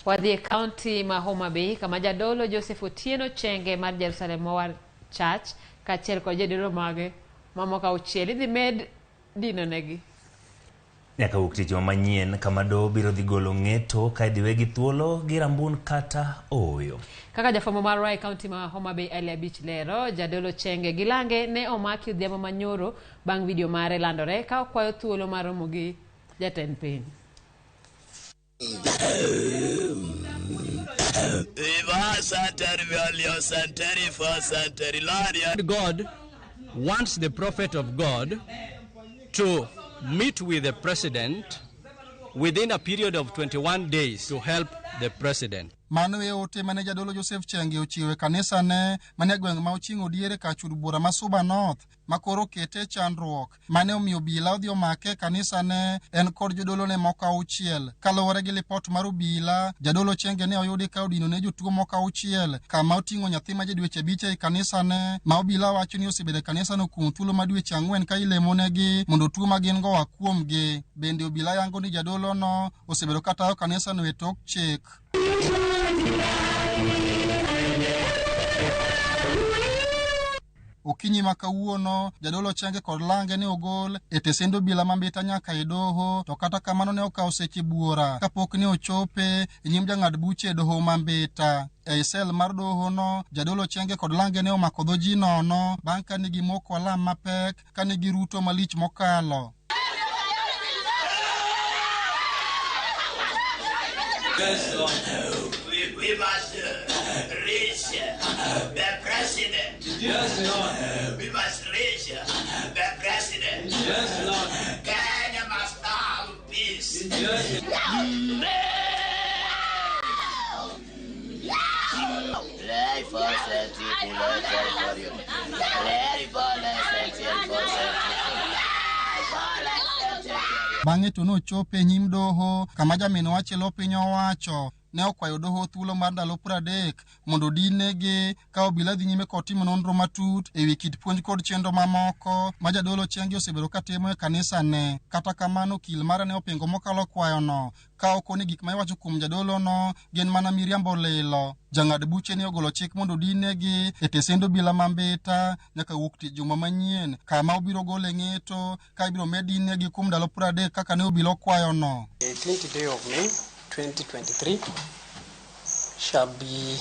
Wadhi county ma Homa Bay kama Jadolo Chenge mar Jerusalem Mowar Church kachiel kod jadolo mage mamoko auchiel idhi med dino negi. Nyaka wuok tich manyien kama doho biro dhi golo ng'eto ka idhi wegi thuolo gi rambun kata oyo. Kaka jafwambo mar Rai County ma Homa Bay Ali Abich lero, Jadolo Chenge gi Lange ne omaki odhiambo manyoro bang' video mare landore ka okwayo thuolo mar romo gi jatend piny. God wants the prophet of God to meet with the president within a period of 21 days to help the president. Mano e ote mane Jadolo Chenge ochiwe kanisa ne mane gweng' ma ochingo diere ka chud bura ma Suba North makoro kete chandruok mane omiyo obila odhi omake kanisa ne en kod jodolo ne moko auchiel. Kaluwore gi lipot mar obila, Jadolo Chenge ne oyudi ka odino ne jotuo moko auchiel kama oting'o nyathi ma dweche 5 e kanisa ne ma obila wacho ni osebedo kanisa no kuom thuolo ma dweche 4 ka ilemo negi mondo tuo ma gin go wakuomgi. Bende obila yango ni jadolo no osebedo katayo kanisa no e tok chik. Okinyi ma kawuono Jadolo Chenge kod Lange ne ogol e tesendo obila mambita nyaka e doho, to kata kamano ne okawo seche buora kapok ne ochope nyim jang'ad buche e doho mambita. E sel mar doho no, Jadolo Chenge kod Lange ne omako dho ji nono bang' ka ne gimoko alam mapek ka ne giruto malich mokalo. We must reach the president. Yes, Lord. We must reach the president. Yes, Lord. Kenya must have peace. Yes, Lord. Bang'e to nochope nyim doho kama jamin wache lo piny owacho ne okwayo doho thuolo mar ndalo 30 mondo dinegi ka obila dhi nyime kod timo nonro matut e wi kit puonj kod chenro mamoko ma Jadolo Chenge osebedo katimo e kanisa ne. Kata kamano okil mare ne opingo mokalo kwayo no ka okoni gik ma iwacho kuom jadolo no gin mana miriambo lilo. Jang'ad buche ne ogolo chik mondo dinegi e tesendo obila mambita nyaka wuok tich juma manyien kama obiro gole ng'eto ka ibiro med dinegi kuom ndalo 30 kaka ne obila okwayo no. 20th day of May 2023 shall be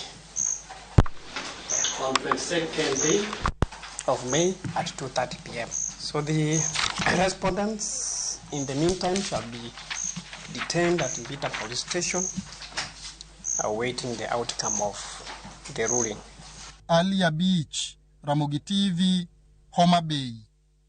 on the 22nd day of May at 2:30 p.m. So the respondents in the meantime shall be detained at Mbita police station awaiting the outcome of the ruling. Ali Abich, Ramogi TV, Homa Bay.